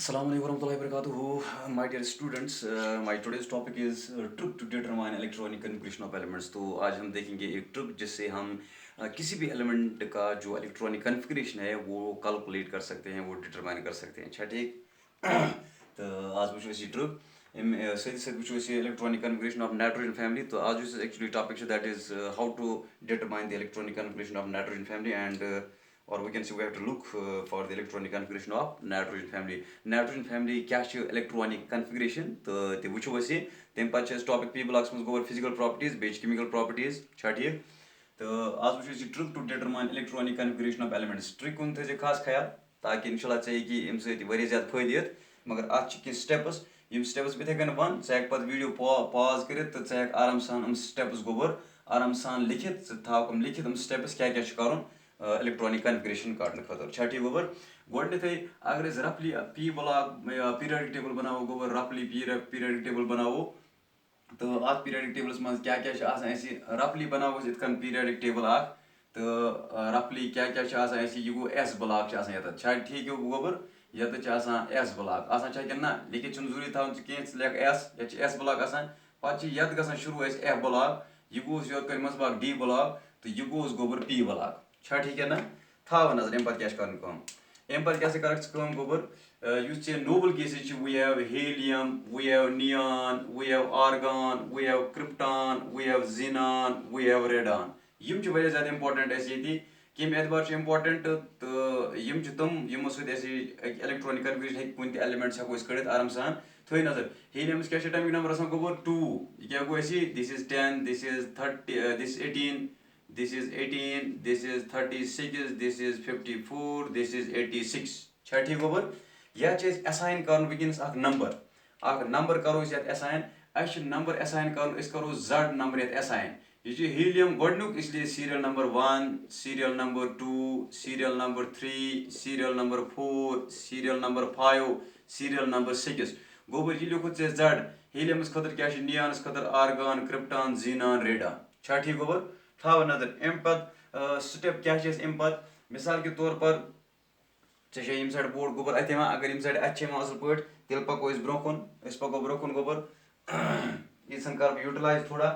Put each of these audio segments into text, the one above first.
Assalamu alaikum warahmatullahi wabarakatuh. My dear students, my today's topic is trick to determine electronic configuration of elements. तो आज हम देखेंगे एक trick जिससे हम किसी भी एलिमेंट का जो इलेक्ट्रॉनिक कन्फिग्रेशन है वो कैलकुलेट कर सकते हैं, वो डिटरमाइन कर सकते हैं. अच्छा ठीक. तो आज वुचो अस ट्रिक सही वुचो अस electronic configuration of nitrogen family. तो आज यस actually topic that is how to determine the electronic configuration of nitrogen family and or we can say we have to look for the electronic configuration of nitrogen family. Nitrogen family क्या छ electronic configuration तो ते वुचो अस तम पत छ topic P blocks में गो physical properties बेच chemical properties छा ठीक. तो आज वुचो अस trick to determine electronic configuration of elements. Trick कुन थे खास ख्याल ताकि इंशाल्लाह चाहिए कि अम सहित वारिया ज्यादा फायदे मगर अत छ कि स्टेप्स यम स्टेप्स बे वन वन चे पत वीडियो पॉज कर तो आराम सान स्टेप्स गोबर आराम सान लिखित थाव लिखित स्टेप्स क्या क्या कर इलेक्ट्रॉनिक कन्फिग्रेशन काटने खतर छा ठीक गोबर गोडनेथ अगर रफली पी ब्लॉक पीरियडिक टेबल बनावो गोबर रफली पीरियडिक टेबल बनावो तो अत पीरियडिक टेबल्स मज क्या क्या रफली बनावो इत पीरियडिक टेबल तो रफली क्या क्या यह गो एस ब्लॉक ये छा ठीक गोबर ये एस ब्लॉक ना लिखित जरूरी थवन कह लेख एस ब्लॉक पे ये शुरू एफ ब्लॉक यह गोस योर कर मज डी ब्लॉक तो यह गोस गोबर पी ब्लॉक छा ठीक है ना थाव नजर अम क्या कर अम पे क्या कर गोबर noble gases we have helium we have neon we have argon we have krypton we have xenon we have radon यम ज्यादा इंपॉर्टेंट कम एतबार इंपॉर्टेंट तो यम तम यमो इलेक्ट्रॉनिक कन्फिग्रेशन कुन एलिमेंट्स हेको कड़ित आराम सान थो नजर हीलियम क्या एटॉमिक नंबर गोबर 2 क्या go this is 10 this is 30 this 18 this is 18 this is 36 this is 54 this is 86 छा ठीक गोबर यह असाइन कर नंबर करो असाइन नंबर असाइन करो जड नंबर ये असाइन यह हीलियम गोडनुक इसलिए serial number 1 serial number 2 serial number 3 serial number 4 serial number 5 serial number 6 गोबर यह लिखुत जड हीलियमस खतर क्या नियॉनस खतर आर्गन क्रिप्टॉन जीनॉन रेडॉन छा ठीक गोबर थाव नजर अम पे स्टेप क्या अम पे मिसाल के तौर पर यम साइड बोर्ड गोबर अत अगर यम साइड असल पे तेल पको पको ब्रोकुन गोबर यीन कर बह यूटिलाइज थोड़ा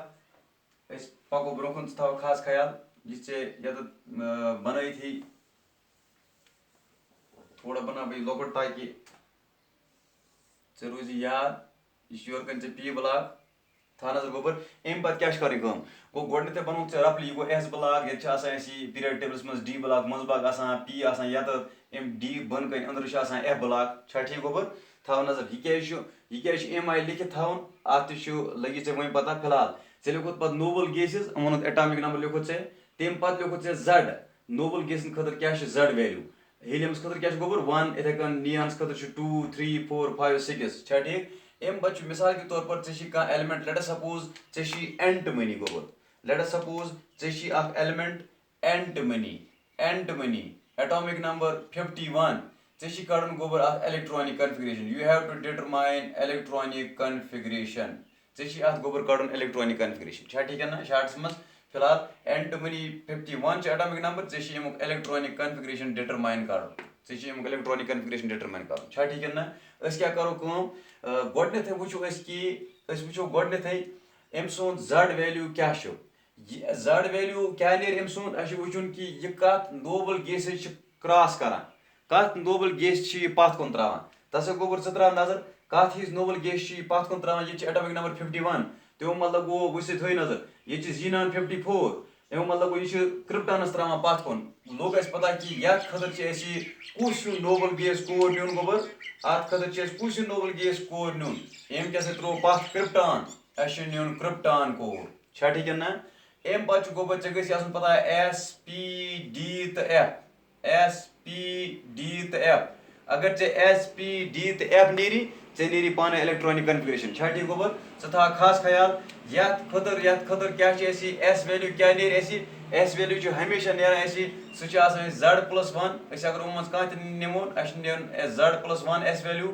पको ब्रोकुन थाव खास ख्याल यह बन थोड़ा बना बह लकुट ताकि रोज याद यह योर कन पी ब्लॉक था नजर गोबर अम पे क्या कर गो गोडने बनो रफली यह गो एस ब्लॉक ये पीरियड टेबल्स मज डी ब्लॉक मजबाग पी ये डी बन कन अंदर एफ ब्लॉक छा ठीक गोबर थाव नजर यह एम आई लिखित थावन अत लगी वे पता फिलहाल ऐ लिखुत पे नोबल गेसेस वोन एटॉमिक नंबर लिखुत तम पे लिखुत जड नोबल गेसन खतर क्या जड वैल्यू हीलियमस खतर क्या गोबर 1 इथे कन नियॉन्स खतर 2 3 4 5 6 छा ठीक अम पे मिसाल के तौर पर कह element let us suppose antimony गोबर let us suppose element antimony atomic number 51 कड़न गोबर electronic configuration you have to determine electronic configuration अत गोबर कड़न इलेक्ट्रॉनिक कन्फिग्रेशन छा ठीक है ना शार्ट्स मज फिलहाल एंटमनी 51 एटॉमिक नंबर अमुक इलेक्ट्रॉनिक कन्फिग्रेशन डिटरमाइन कर इलेक्ट्रॉनिक कन्फिग्रेशन डिटरमाइन कर छा ठीक है ना क्या करो गोडनेथ वो गोडनेथ अम सुन जड वैल्यू क्या जड वैल्यू क्या अम सुन वुचन कि यह कत नोबल गेसेस क्रॉस कर कत नोबल गेस पत कुन त्रावान तसा गोबर त्रा नजर कत हिज नोबल गेस पत कुन त्रावान ये एटॉमिक नंबर 51 तो मतलब गो वो थो नजर ये जीनॉन 54 अमुक मतलब गो यह क्रिप्टॉनस त्रावान पत कुन लोग पता कि ये खतर कुछ नोबल गेस कोड नुन गोबर अत खतर कुछ नोबल गेस कोड नुन अम क्या त्रो पत क्रिप्टॉन नुन क्रिप्टॉन कोड छा ठीक है ना अम पे गोबर गसन पता एस पी डी तो एफ अगर एस पी डी तो एफ नीरी पाने इलेक्ट्रॉनिक कन्फिग्रेशन छा ठीक गोबर था खास ख्याल यथ खतर क्या एस वैल्यू क्या एस वैल्यू हमेशा नान Z+1 अगर वो कह नमोन Z+1 एस वैल्यू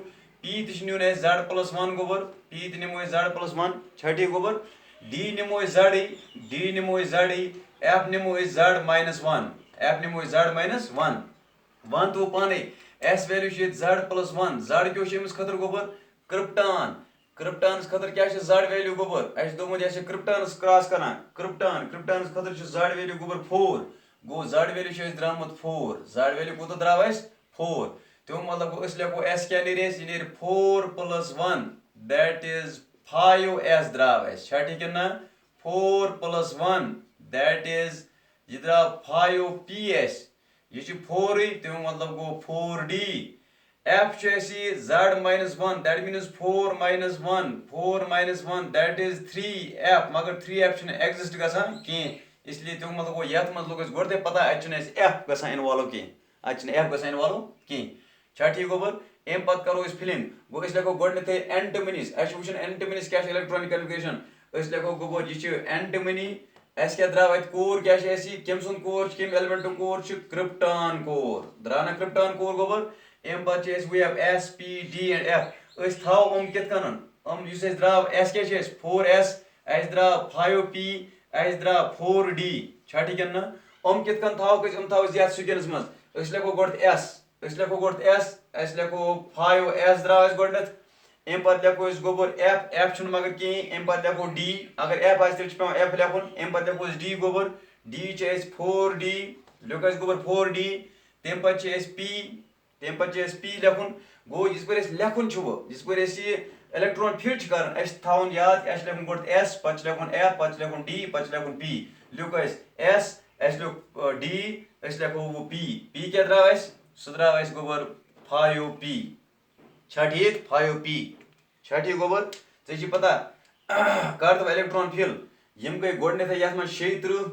पी नुन Z+1 गोबर पी नमो Z+1 छा ठीक गोबर डी नमो Z एफ नमो Z-1 वन तो पाने S वैल्यू छ Z plus 1 Z क्यों छ एमस खतर गोबर क्रिप्टॉन क्रिप्टॉन खतर क्या छ Z वैल्यू गोबर एस दोमो जैसे क्रिप्टॉन क्रॉस करना क्रिप्टॉन खतर छ Z वैल्यू गोबर 4 गो Z वैल्यू छ द्रामत 4 Z वैल्यू कोत द्राव एस 4 तो मतलब गो अस लेखो S क्या नेर ये नेर 4 plus 1 that is 5S द्राव एस छा ठीक है ना 4 plus 1 that is ये द्राव 5PS ये 4 तो मतलब गो 4D F Chesi Z minus 1 that means 4 minus 1 4 minus 1 that is 3F मगर 3F छने exist गसान की इसलिए तो मतलब गो यत मतलब लोग गोरते पता अच्छने F गसान इन्वॉल्व की अच्छने F गसान इन्वॉल्व की छा ठीक गोबर एम पत करो इस फिलिंग गो इस लेको गोडने थे एंटिमनीस एच वुशन एंटिमनीस क्या इलेक्ट्रॉनिक कन्फिगरेशन इस लेको गोबर ये एंटिमनी एस क्या द्राव अत कोर क्या ऐसी केम सुन कोर केम एलिमेंट कोर क्रिप्टॉन कोर द्राव ना क्रिप्टॉन कोर गोबर एम पत we have S P D and F इस थाव कित कनन युस एस द्राव S क्या 4S S द्राव 5P S द्राव 4D छा ठीक है ना कित कन थाव थाव ज्यादा सिक्वेंस मज इस लेको गोड S इस लेको गोड S इस लेको 5S द्राव इस गोडनत एम पत लेको इस गोबर F छुन मगर की एम पत लेको D अगर F आस तेल पे F लेखुन एम पत लेको D गोबर D छ 4D लेको इस गोबर 4D तेम पत छ P तेम पत छ P लेखुन गो जिस पर इस लेखुन छुबो जिस पर इस इलेक्ट्रॉन फिट कर एस थाउन याद एस लेखुन गोड S पत लेखुन F पत लेखुन D पत लेखुन P लेको इस S एस लेको D एस लेको वो P क्या द्राव इस सुद्राव इस गोबर 5P छा ठीक 5P छा ठीक गोबर चे पता कर तो इलेक्ट्रॉन फिल यम गई गोडने थे यथ मन 36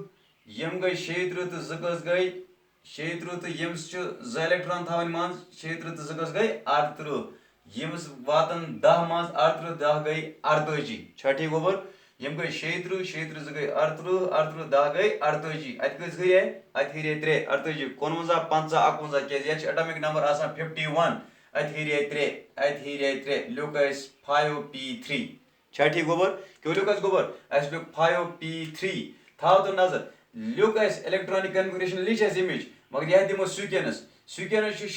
यम गई 36 तो जकस गई 36 तो यम्स ज इलेक्ट्रॉन थावन मान 36 तो जकस गई 38 यम्स वातन 10 मान 38 10 गई 48 छा ठीक गोबर यम गई 36 ज गई 38 10 गई 48 अत कस गई अत हिरे 3 48 51 50 51 के ये एटॉमिक नंबर आसान 51 अत हिरे 3 लुकस 5P3 छा ठीक गोबर क्यों लुकस गोबर अस लुक 5P3 थाव तो नजर लुकस इलेक्ट्रॉनिक कन्फिगरेशन लिच एस इमेज मगर यह दिमो सीक्वेंस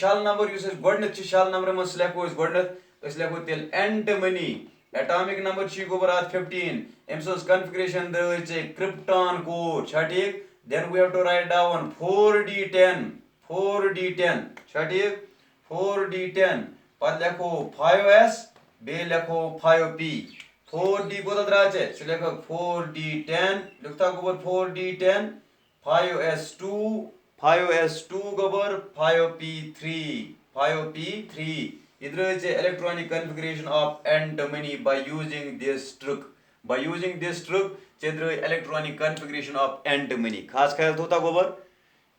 शाल नंबर युस गोडनत शाल नंबर मन लेखो गोडनत लेखो तेल एंटिमनी एटॉमिक नंबर गोबर आत 15 एमसोस कन्फिगरेशन द क्रिप्टॉन कोर छा ठीक then we have to write down 4D10 छा ठीक 4D10 पद लेखो 5S बे लेखो 5P 4D कोता द्राचे से लेखो 4D10 लिखता गोबर 4D10 5S2 गोबर 5P3 इधर is the electronic configuration of antimony by using this trick चेद्र electronic configuration of antimony खास ख्याल होता गोबर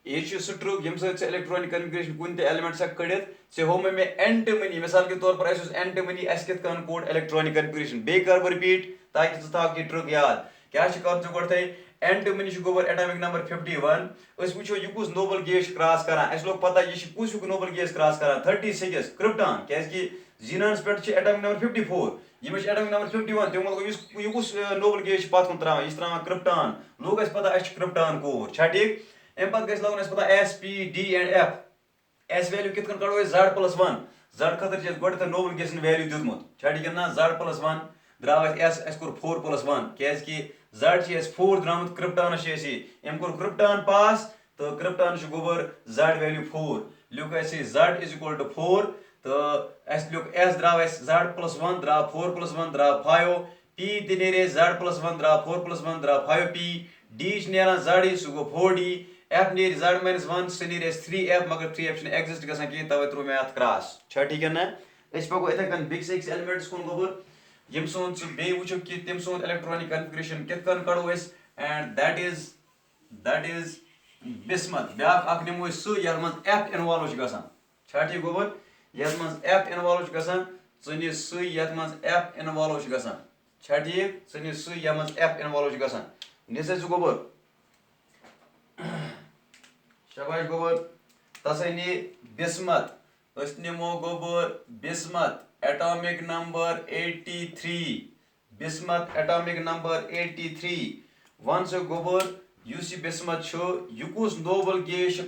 ये सु ट्रिक यम से इलेक्ट्रॉनिक कन्फिगरेशन कुन ते एलिमेंट से कड़ित से हो में एंटिमनी मिसाल के तौर पर ऐसे एंटिमनी एस कित कन कोड इलेक्ट्रॉनिक कन्फिगरेशन बे कर रिपीट ताकि ज थाव की ट्रिक याद क्या छ कर ज गोडते एंटिमनी छ गोबर एटॉमिक नंबर 51 अस वुचो ये कुछ नोबल गैस क्रॉस करा अस लोग पता ये कुछ नोबल गैस क्रॉस करा 36 क्रिप्टॉन कैस की जीनान्स पेट छ एटॉमिक नंबर 54 ये में एटॉमिक नंबर 51 तो मतलब ये कुछ नोबल गैस पाथ कुन तरावा इस तरह क्रिप्टॉन लोग अस पता अस क्रिप्टॉन कोर छ ठीक एम पत गस लगन अस पता S P D and F S value कित कन कड़ो Z plus 1 Z खतर छ गोड त नोबल गैस वैल्यू दिदमुत छ ठीक ना Z plus 1 द्राव S core 4 plus 1 कैस की Z छ 4 द्रामत क्रिप्टॉन छ एसी एम कोर क्रिप्टॉन पास तो क्रिप्टॉन छ गोबर Z वैल्यू 4 लुक ऐसे Z is equal to 4 तो S look S द्राव Z plus 1 द्राव 4 plus 1 द्राव 5 P दिनेरे Z plus 1 द्राव 4 plus 1 द्राव 5P D नेरा Z सु गो 4D F near Z minus 1 से near S 3F मगर 3F ने exist गसन की तवे थ्रू में आत क्रॉस छ ठीक है ना इस पको इथे कन बिग 6 एलिमेंट्स कोन गोबर यम सोन सु बे वुचो कि तम सोन इलेक्ट्रॉनिक कन्फिगरेशन कित कन कड़ो इस एंड दैट इज बिस्मथ ब्या अक निमो सु यर मन F इन्वॉल्व छ गसन छ ठीक गोबर यर मन F इन्वॉल्व छ गसन सनि सु यर मन F इन्वॉल्व छ गसन छ ठीक सनि सु यर मन F इन्वॉल्व छ गसन निसे सु गोबर शाबाश गोबर तसैनी बिस्मथ अस्निमो गोबर bismuth atomic number 83 bismuth atomic number 83 one से गोबर यूसी बिस्मथ छो युकुस नोबल गैस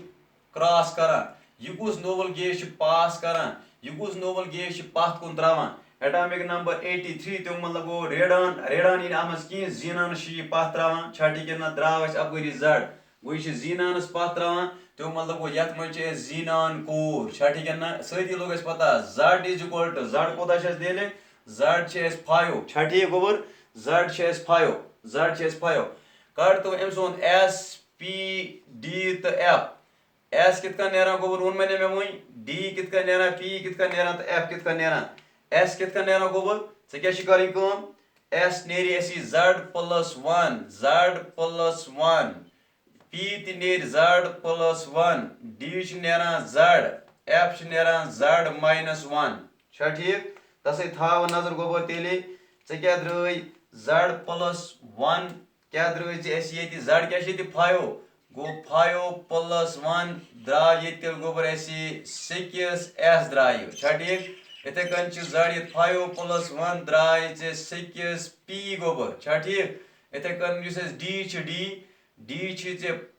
क्रॉस करा यह कुछ नोबल गैस पास करान, यह कुछ नोबल गैस पथ कुन त्रावान। एटॉमिक नंबर 83 तो मतलब गो रेडान रेडान इन अमस कहीं जीनान पथ त्रावान छा ठीक है ना द्राव अपरी जड़ गो यह जीनानस पथ त्रावान तो मतलब गो यथ मज जीनान कोर छा ठीक है ना सती लोग पता जड इज इक्वल टू जड कोता दिले जड 5 छा ठीक गोबर जड 5 जड 5 कट तो अम सोन एस पी डी तो एफ एस कित नेरान गोबर वोन मैंने मे वही डी कित नेरान पी कित नेरान तो एफ कित नेरान एस कित नेरान गोबर ऐ क्या कम एस नेरी z+1 z+1 पी ती नेर z+1 डी नेरान z एफ नेरान z-1 छा ठीक तसे थाव नजर गोबर तेले ऐ क्या द्रई z+1 क्या द्रई ये z क्या 5 गो 5+1 द्राव ये गोबर 6s द्राव छा ठीक इथे कन जड़ 5+1 द्राव 6p गोबर छा ठीक इथे कन डी डी डी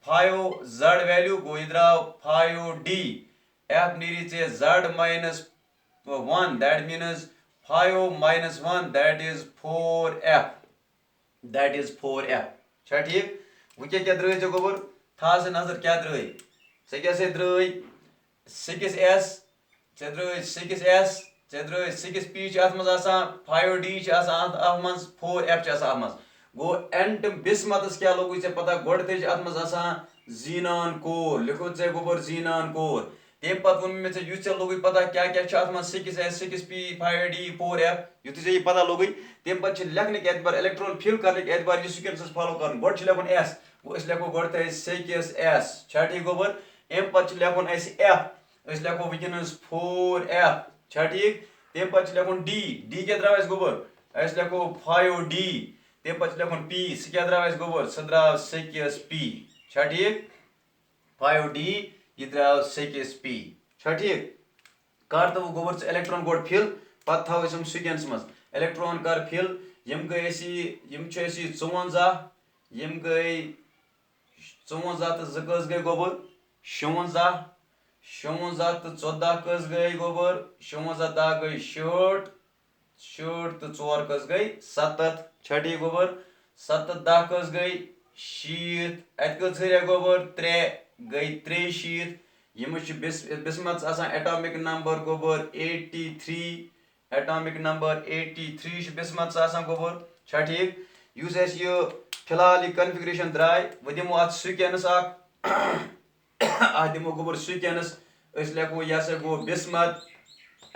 5 जड़ वैल्यू गो यह द्राव 5d एफ नीरी z-1 that means 5 - 1 that is 4f छा ठीक वो क्या द्रई गोबर था से नजर क्या द्रई से क्या द्रई 6s 6s 6p 5d 4f go and bismuth क्या लोग पता गोडे जीनान कोर लिखो गोबर जीनान कोर तम पे वो मे ये लोग पता क्या 6s 6p 5d 4f यु पता लोग तम पे लिखने एतबार इलेक्ट्रॉन फिल करने एतबार सिक्वेंस फॉलो कर गोड लिखन s वो लिखो गोड 6s छा ठीक गोबर अम पे लिखन f लिखो वनस 4f छा ठीक तम पे लिखन डी क्या द्राव गोबर लिखो 5d तम पे लिखन p क्या द्राव गोबर सह द्राव 6p छा ठीक 5d यह द्राव 6p छा ठीक कर तो गोबर इलेक्ट्रॉन गोड फिल पत थो सिक्वेंस मज इलेक्ट्रॉन कर फिल यम गई 54 यम गई 54 तो 2 कस गई गोबर 56 56 तो 14 कस गई गोबर 56 10 गई 60 60 तो 4 कस गई 70 छा ठीक गोबर 70 10 कस गई 60 अत कस गोबर 3 गई 63 यम बिस्मत एटॉमिक नंबर गोबर 83 एटॉमिक नंबर 83 बिस्मत गोबर छा ठीक युस ये फिलहाल कन्फिग्रेशन द्राय वो दिमो अत सिक्वेंस दिमो गोबर सिक्वेंस लिखो यह गो बिस्मत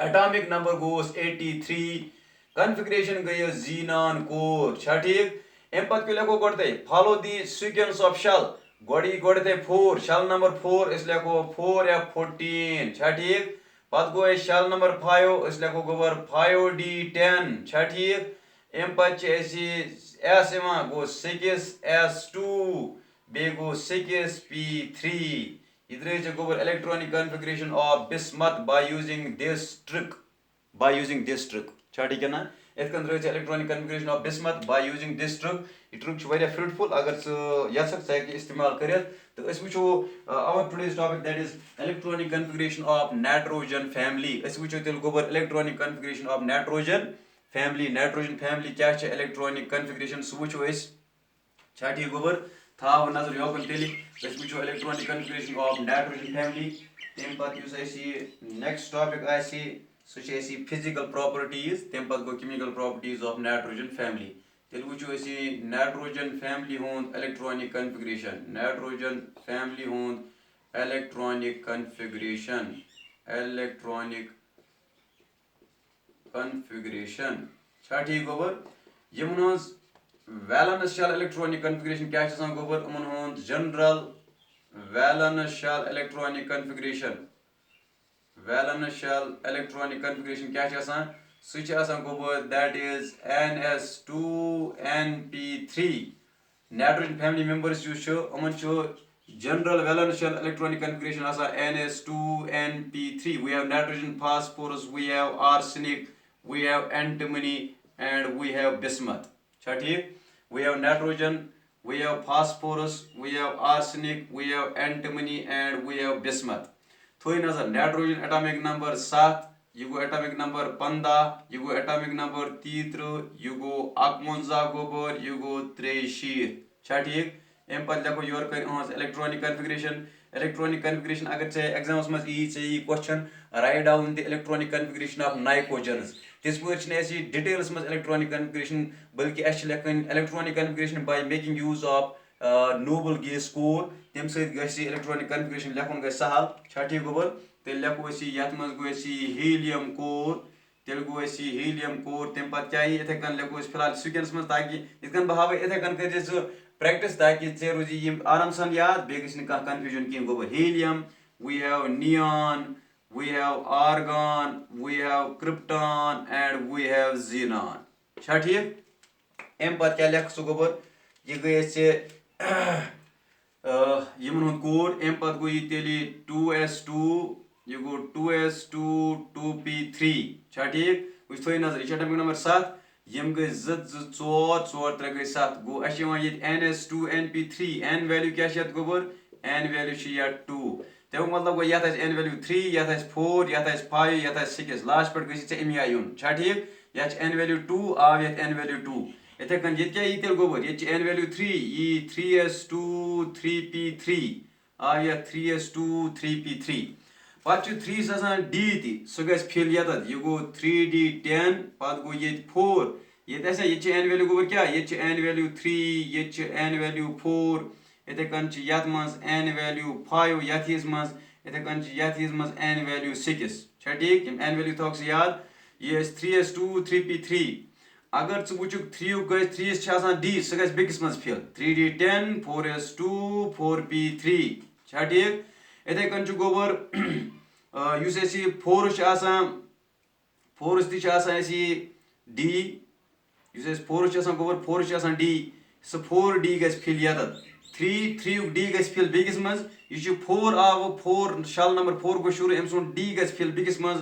एटॉमिक नंबर गोस 83 कन्फिग्रेशन गई जीनान कोर छा ठीक अम पे लिखो गोडे follow the sequence of shell गोडे 4 शेल नंबर 4 लिखो 4f14 छा ठीक पत गो शेल नंबर 5 लिखो गोबर 5d10 छा ठीक अम पे s गो 6s2 बे गो 6p3 यह गोबर electronic configuration of bismuth by using this trick छा ठीक है ना इत कन electronic configuration of bismuth by using this trick यह ट्रिक वारिया फ्रूटफुल अगर सह इस्तेमाल कर तो वो our today's topic that is electronic configuration of nitrogen family वो तेल गोबर electronic configuration of nitrogen family क्या इलेक्ट्रॉनिक कन्फिग्रेशन सह वो छा ठीक गोबर थाव नजर योकन तेल वो electronic configuration of nitrogen family तम पे नेक्स्ट टॉपिक सह फिजिकल प्रॉपर्टीज तम पे गो chemical properties of nitrogen family तेल वो नाइट्रोजन फैमिली हुंद इलेक्ट्रॉनिक कन्फिग्रेशन नाइट्रोजन फैमिली हुंद इलेक्ट्रॉनिक कन्फिग्रेशन छा ठीक गोबर यमन वैलेंस शेल इलेक्ट्रॉनिक कन्फिग्रेशन क्या गोबर अमन हुंद general valence shell electronic configuration क्या सह गोबर that is ns2np3 nitrogen family members general valence shell electronic configuration ns2np3 we have nitrogen phosphorus we have arsenic we have antimony and we have bismuth छा ठीक we have nitrogen we have phosphorus we have arsenic we have antimony and we have bismuth थो नजर nitrogen atomic number 7, यह गो atomic number 15, यह गो atomic number 33, यह गो 51 गोबर, यह गो 63 छा ठीक। अम पे लिखो योर कर इलेक्ट्रॉनिक कन्फिगरेशन अगर चे एग्जाम्स मज यी question write down the electronic configuration of nitrogens तिस पे डिटेल्स मज इलेक्ट्रॉनिक कन्फिगरेशन बल्कि लिखन electronic configuration by making use of noble gas core तम सत इलेक्ट्रॉनिक कन्फिगरेशन लिखुन गई सहल छा ठीक गोबर। तेल लिखो ये मज गो हीलियम कोर, तेल गो हीलियम कोर तम पे क्या इथे कन लिखो फिलहाल सिक्वेंस मज ताकि इथन बह हावे इथे कन कर प्रैक्टिस ताकि ऐ रोजी आराम सान याद बे कन्फ्यूजन कह गोबर। Helium, we have neon, we have argon, we have krypton and we have xenon छा ठीक। अम पे क्या लिख सो गोबर यह गई यमन हुंद कोर अम पे गो यह तेल 2s2, यह गो 2s2 2p3 छा ठीक। वह थो नजर यह एटॉमिक नंबर 7, यम गई 2 4 4 3 गई 7 गो ns2 np3 n वैल्यू क्या गोबर n वैल्यू 2 तक मतलब गो ये n वैल्यू 3 ये 4 ये 5 ये 6 लास्ट पे गई अमी आय यून छा ठीक। यह n वैल्यू 2 आव ये n वैल्यू 2 इथे कन ये क्या तेल गोबर ये n वैल्यू 3 यी 3s2 3p3 आव ये 3s2 3p3 पे 3 आसान d ती सह गि फिल ये गो 3d10 पे गो ये 4 ये n वैल्यू गोबर क्या ये n वैल्यू 3 ये n वैल्यू 4 इथे कन यथ मज n वैल्यू 5 यथ मज इथे कन यथ मज n वैल्यू 6 छा ठीक। n वैल्यू थोक याद ये 3s2 3p3 अगर वुचुक 3 गई 3 डी सह गि बेकिस मज फिल 3d10 4s2 4p3 छा ठीक। इथे कन गोबर युस 4 ती डी युस 4 गोबर 4 डी सह 4d गि फिल ये 3 डी गि फिल बेकिस मज यह 4 आव 4 शल नंबर 4 गो शुरू अम सुन डी गि फिल बेकिस मज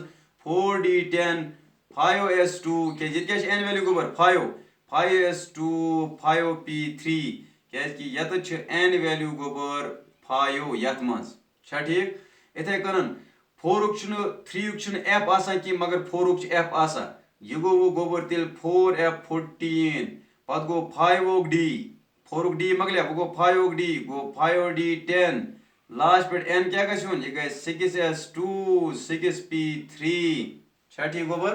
4d10 5s2 क्या n वैल्यू गोबर 5s2 5p3 क्या n वैल्यू गोबर 5 यथ मज छा ठीक। इथे कन 3 f आसान कि मगर 4 f आसान यह गो वो गोबर तेल 4f14 पे गो 5 d 4 d मकलिया वो गो 5 d गो 5d10 लास्ट पे n क्या गई यह गई 6s2 6p3 छा ठीक गोबर।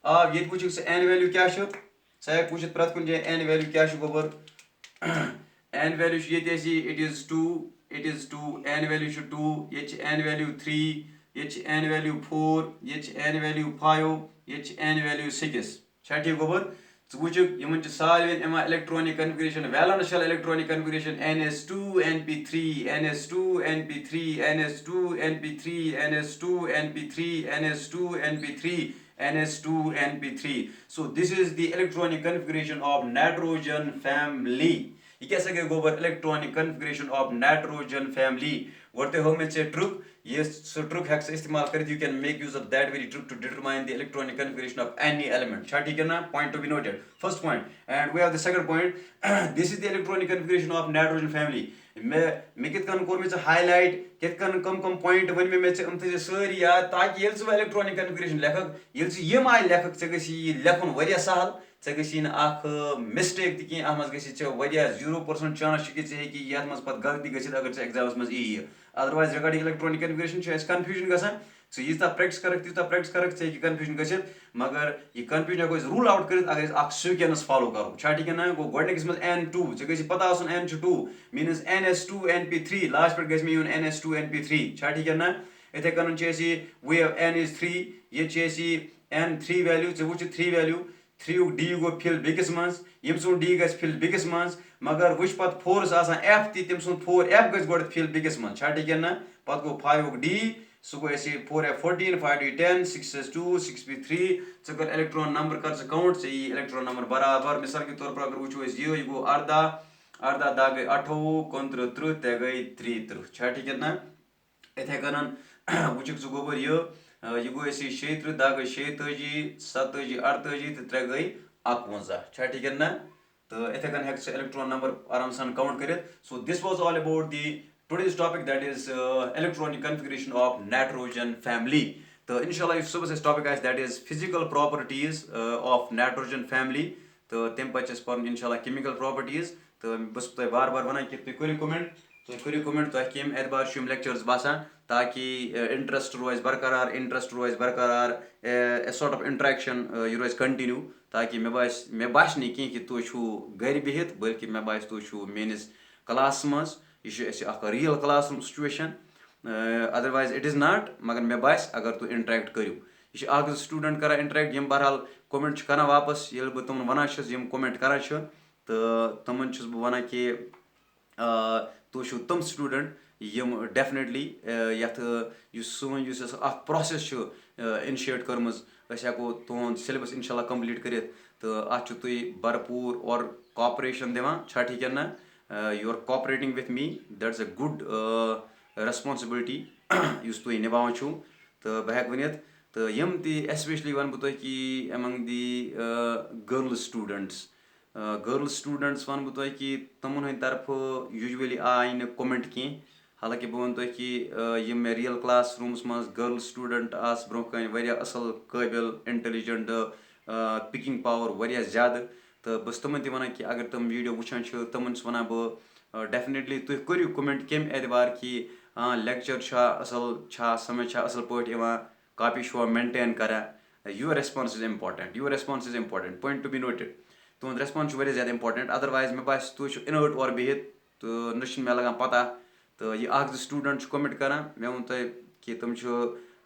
अब ये पूछ n वैल्यू क्या सह पूछ प्रत कुन जाए n वैल्यू क्या गोबर n वैल्यू ये इट इज 2 n वैल्यू 2 ये n वैल्यू 3 ये n वैल्यू 4 ये n वैल्यू 5 ये n वैल्यू 6 छा ठीक गोबर। वुचुक इन सालवेन इमा electronic configuration valence shell electronic configuration ns2 np3 ns2 np3 ns2 np3 ns2 np3 ns2 np3 ns2 np3 so this is the electronic configuration of nitrogen family। ये कैसे गए गोबर electronic configuration of nitrogen family गोटे हो में trick ये trick है इस्तेमाल कर you can make use of that very trick to determine the electronic configuration of any element छा ठीक है ना point to be noted first point and we have the second point this is the electronic configuration of nitrogen family मे कित कन core मे highlight कित कन कम coined one मे थे सारी याद ताकि ये इलेक्ट्रॉनिक कन्फिगरेशन लेखक ये आय लेखक ये लेखन वरिया सहल ऐ गई मिस्टेक ती अत मज गई 0% चांस कि ये मज पे गलती गि अगर एग्जाम्स मज यी otherwise regarding electronic configuration confusion गसान यूता प्रैक्टिस करक चे कन्फ्यूजन गि मगर यह कन्फ्यूजन हेको रूल आउट कर अगर सिक्वेंस फॉलो करो छा ठीक है ना गो गोडनिकस मज n2 गई पता आसन n2 मीनस ns2 np3 लास्ट पे गई यून ns2 np3 छा ठीक है ना। इथे कन वी हैव n इज 3 ये n 3 वैल्यू वो 3 वैल्यू 3 d गो फिल बेकिस मज यम सुन d गि फिल बेकिस मज मगर वुच पे 4 आसान f ती तम सुन 4f गि गोड फिल बेकिस मज छा ठीक है ना पे गो 5 d सह गो 4f14 5d10 6s2 6p3 कर इलेक्ट्रॉन नंबर कर काउंट यी इलेक्ट्रॉन नंबर बराबर मिसाल के तौर पर अगर वुचो यह गो 18 दा गई 28 29 30 ते गई 33 छा ठीक है ना। इथे कन वुचुक गोबर यह गो 36 दा गई 36 27 38 तो 3 गई 51 छा ठीक है ना। तो इथे कन इलेक्ट्रॉन नंबर आराम सान काउंट कर so this was all about the today's topic that is electronic configuration of nitrogen family. तो इंशाल्लाह यह सुबह टॉपिक आए that is physical properties of nitrogen family. तो तम पे पढ़ इंशाल्लाह chemical properties. तो बस तुम बार बार वन कि तुम करो कमेंट तुम कम एतबार लेक्चर्स बसान ताकि इंटरेस्ट रोज बरकरार सॉर्ट ऑफ इंटरेक्शन यह रोज कंटिन्यू ताकि मे बास नहीं कहीं कि तुम घर बिहित बल्कि मे बास तुम मेनिस क्लास मज यह real class room situation otherwise it is not मगर मे बास अगर तुम इंटरेक्ट करो यह स्टूडेंट कर इंटरेक्ट यम बहरहाल कमेंट कर वापस ये बह तुम वन कमेंट कर तो तमन बह वन कि तुम तम स्टूडेंट यम डेफिनेटली ये सोन प्रोसेस इनिशिएट कर्म हेको तुंद सिलेबस इंशाल्लाह कंप्लीट कर तो अत भरपूर और कॉपरेशन दिवान छा ठीक है ना you are cooperating with me that's a good responsibility तुम निभान छो तो बह हेक वनित तो यम एस्पेशली वन बह कि एमंग दी गर्ल स्टूडेंट्स वन बह कि तमन हंद तरफ यूजुअली आय न कमेंट कह हालांकि बह वन कि यम मे रियल क्लास रूमस मज गर्ल स्टूडेंट आस ब्रोह कन वारिया असल काबिल इंटेलिजेंट पिकिंग पावर वारिया ज़्यादा तो बस तमन वन कि अगर तुम वीडियो वुचान तमन वन बह डेफिनेटली तुम करो कमेंट कम एतबार कि लेक्चर असल समझ असल पे कॉपी छुआ मेंटेन करान your response is important point to be noted तुंद रेस्पॉन्स ज़्यादा इंपॉर्टेंट अदरवाइज मे बास तुम इनर्ट और बिहित तो न मे लगान पता तो यह स्टूडेंट कमेंट करान मे वो तुम कि तुम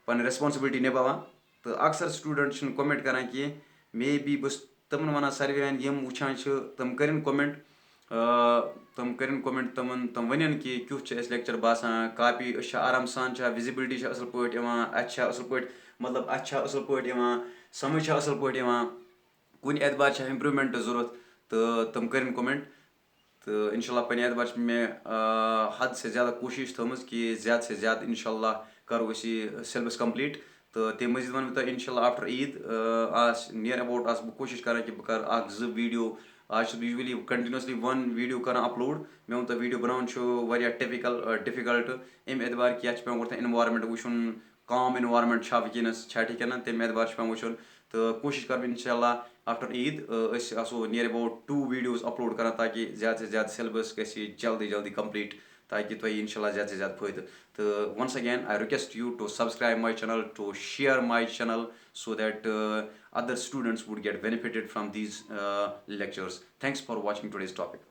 पन रेस्पॉन्सिबिलिटी निभावान तो अक्सर स्टूडेंट कमेंट करान कह मे बी बस तमन वन सर्वे यम वुचान तम कर कमेंट तम वन कि क्युथ लेक्चर बासान कॉपी आराम सान विजिबिलिटी असल पे असल पे मतलब असल पे समझ असल पे कुन एतबार इम्प्रूवमेंट ज़रूरत तो तम कर कमेंट तो इंशाल्लाह पन्ने एतबार मे हद से ज़्यादा कोशिश थमज कि ज़्यादा से ज़्यादा इंशाल्लाह करो सिलेबस कंप्लीट तो तम मजीद वन बह इंशाल्लाह आफ्टर ईद नियर अबाउट बह कोशिश कर कि बह कर वीडियो आज यूजुअली कंटिन्यूसली वन वीडियो कर अपलोड मे वो वीडियो बनान डिफिकल्ट अम एतबार कि पे गोत इन्वायरमेंट वुचन काम इन्वायरमेंट वनस ठीक है ना तम एतबार पे वुचन तो कोशिश कर इंशाल्लाह आफ्टर ईद आसो नियर अबाउट 2 वीडियोज अपलोड कर ताकि ज़्यादा से ज़्यादा सिलेबस जल्दी जल्दी कंप्लीट ताकि तुम इंशाल्लाह ज़्यादा से ज़्यादा फायदे तो once again I request you to subscribe my channel to share my channel so that other students would get benefited from these lectures. Thanks for watching today's topic.